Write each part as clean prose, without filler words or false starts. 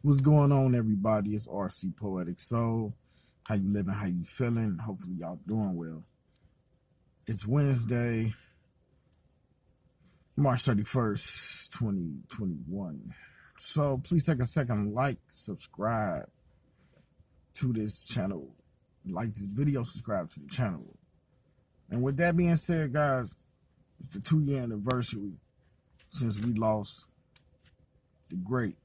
What's going on, everybody? It's RC Poetic Soul. How you living? How you feeling? Hopefully y'all doing well. It's Wednesday, March 31st, 2021. So please take a second, like, subscribe to this channel. Like this video, subscribe to the channel. And with that being said, guys, it's the 2-year anniversary since we lost the great,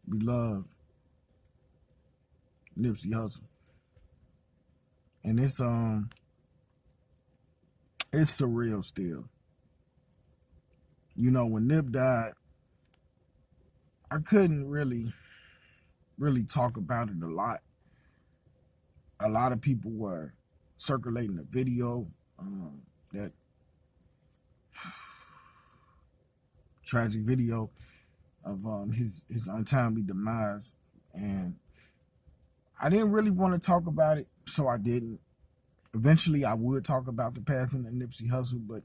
beloved Nipsey Hussle. And it's surreal still. You know, when Nip died, I couldn't really talk about it a lot. A lot of people were circulating the video, that tragic video of his untimely demise, and I didn't really want to talk about it, so I didn't. Eventually, I would talk about the passing of Nipsey Hussle, but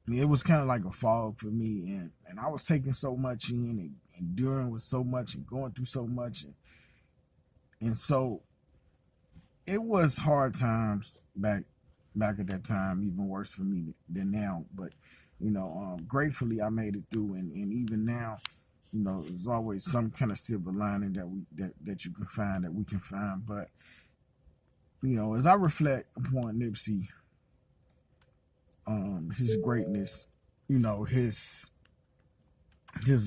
I mean, it was kind of like a fog for me, and I was taking so much in and enduring with so much and going through so much, and so it was hard times back at that time, even worse for me than now. But you know, gratefully I made it through, and even now, you know, there's always some kind of silver lining that you can find, that we can find. But you know, as I reflect upon Nipsey, his greatness, you know, his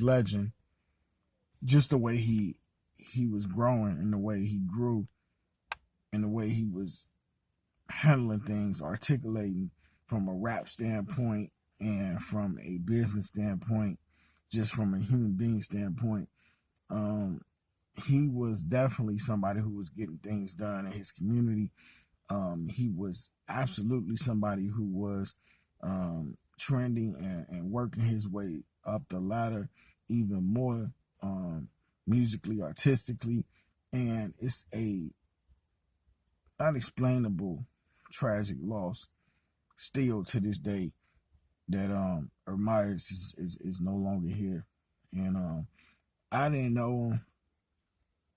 legend, just the way he was growing and the way he grew and the way he was handling things, articulating from a rap standpoint and from a business standpoint, just from a human being standpoint. He was definitely somebody who was getting things done in his community. He was absolutely somebody who was trending and working his way up the ladder even more, musically, artistically, and it's a unexplainable tragic loss still to this day that Myers is no longer here. And I didn't know him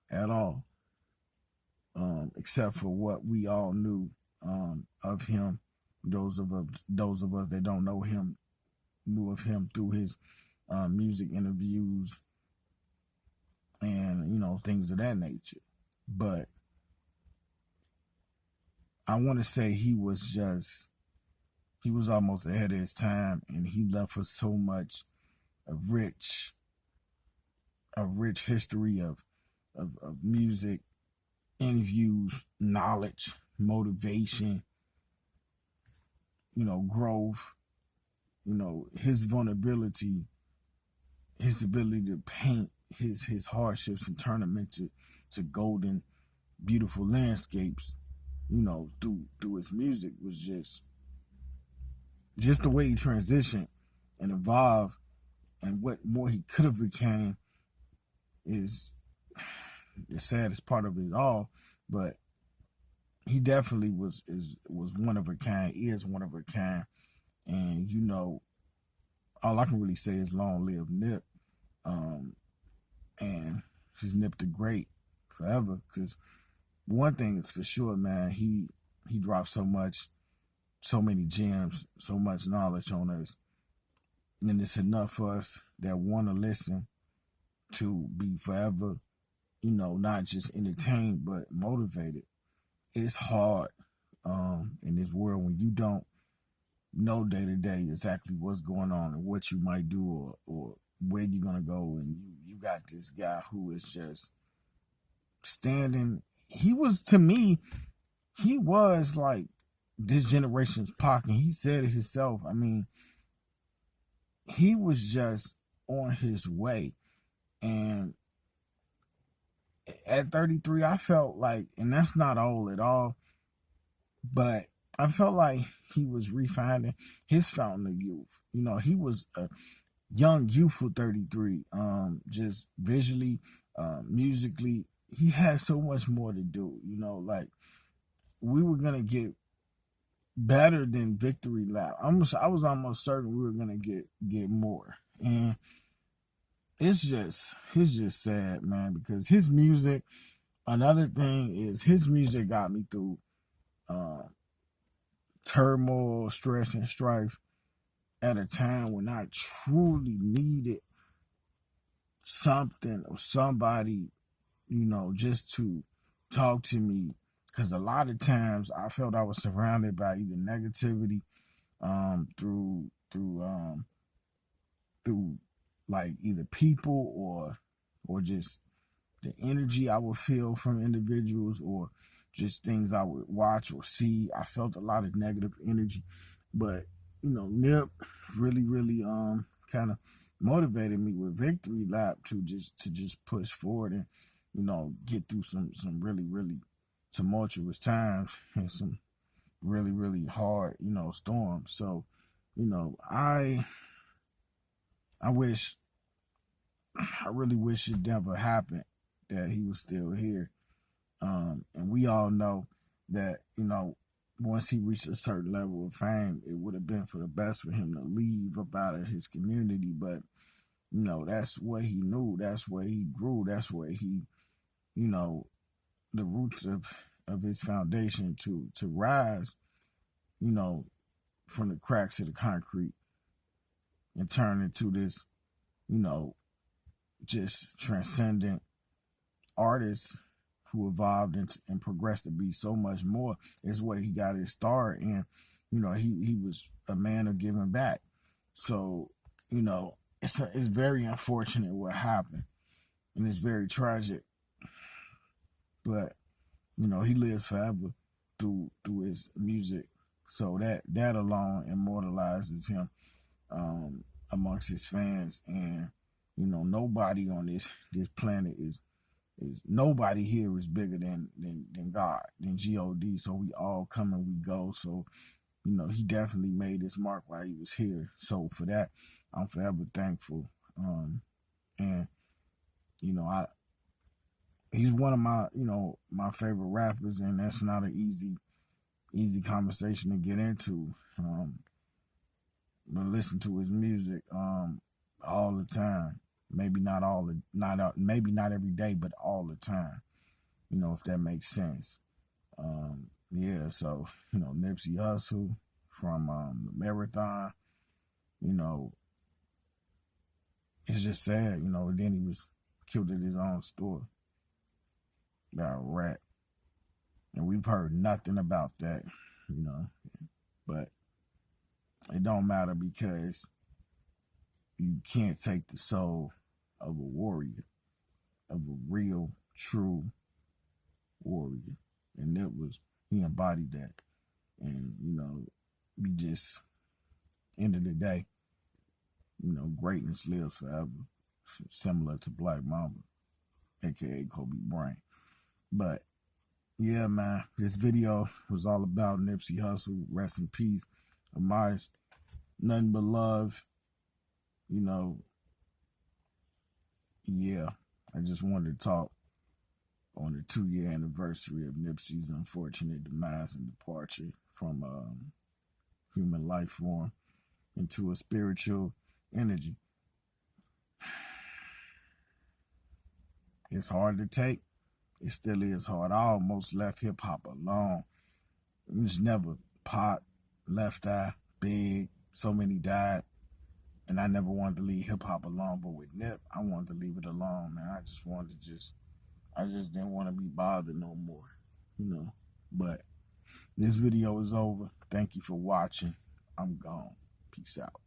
at all, except for what we all knew of him. Those of us that don't know him knew of him through his music interviews and, you know, things of that nature. But I want to say he was almost ahead of his time, and he left us so much a rich history of music, interviews, knowledge, motivation, you know, growth, you know, his vulnerability, his ability to paint his hardships and turn them into golden, beautiful landscapes, you know, through his music was just the way he transitioned and evolved, and what more he could have became is the saddest part of it all. But he definitely was one of a kind, is one of a kind. And you know, all I can really say is long live Nip, and he's Nip the Great forever. Because one thing is for sure, man, he dropped so many gems, so much knowledge on us, and it's enough for us that want to listen to be forever, you know, not just entertained but motivated. It's hard in this world when you don't know day to day exactly what's going on and what you might do or where you're gonna go, and you got this guy who is just standing. He was, to me, he was like this generation's Pac, and he said it himself. I mean, he was just on his way. And at 33, I felt like, and that's not old at all, but I felt like he was refining his fountain of youth. You know, he was a young, youthful 33, just visually, musically. He had so much more to do, you know, like we were going to get better than victory lap. I was almost certain we were going to get more. And it's just sad, man, because his music. Another thing is his music got me through uh, turmoil, stress, and strife at a time when I truly needed something or somebody, just to talk to me. Because a lot of times I felt I was surrounded by either negativity, through like either people or just the energy I would feel from individuals or just things I would watch or see. I felt a lot of negative energy, but Nip really kind of motivated me with Victory Lap to just push forward and get through some really tumultuous times and some really hard storms. So I wish I really wish it never happened that he was still here. And we all know that, once he reached a certain level of fame, it would have been for the best for him to leave up out of his community. But, that's what he knew. That's where he grew. That's where he, the roots of his foundation to rise, you know, from the cracks of the concrete and turn into this, you know, just transcendent artist who evolved and progressed to be so much more is where he got his start. And, he was a man of giving back. So, it's very unfortunate what happened and it's very tragic, but, he lives forever through his music. So that alone immortalizes him amongst his fans. And, nobody on this planet is nobody here is bigger than God, than God. So we all come and we go. So, he definitely made his mark while he was here. So for that, I'm forever thankful. And he's one of my my favorite rappers, and that's not an easy conversation to get into. But listen to his music all the time. Maybe not maybe not every day, but all the time. If that makes sense. Yeah, so Nipsey Hussle from the Marathon. It's just sad. And then he was killed at his own store by a rat, and we've heard nothing about that. But it don't matter because you can't take the soul of a warrior, of a real, true warrior. And he embodied that. And, we just, end of the day, greatness lives forever. Similar to Black Mamba, aka Kobe Bryant. But, yeah, man, this video was all about Nipsey Hussle. Rest in peace. Amaz, nothing but love. Yeah, I just wanted to talk on the 2-year anniversary of Nipsey's unfortunate demise and departure from human life form into a spiritual energy. It's hard to take. It still is hard. I almost left hip hop alone. It was never Pop, Left Eye, Big, so many died. And I never wanted to leave hip hop alone. But with Nip, I wanted to leave it alone, man. I just didn't want to be bothered no more, But this video is over. Thank you for watching. I'm gone. Peace out.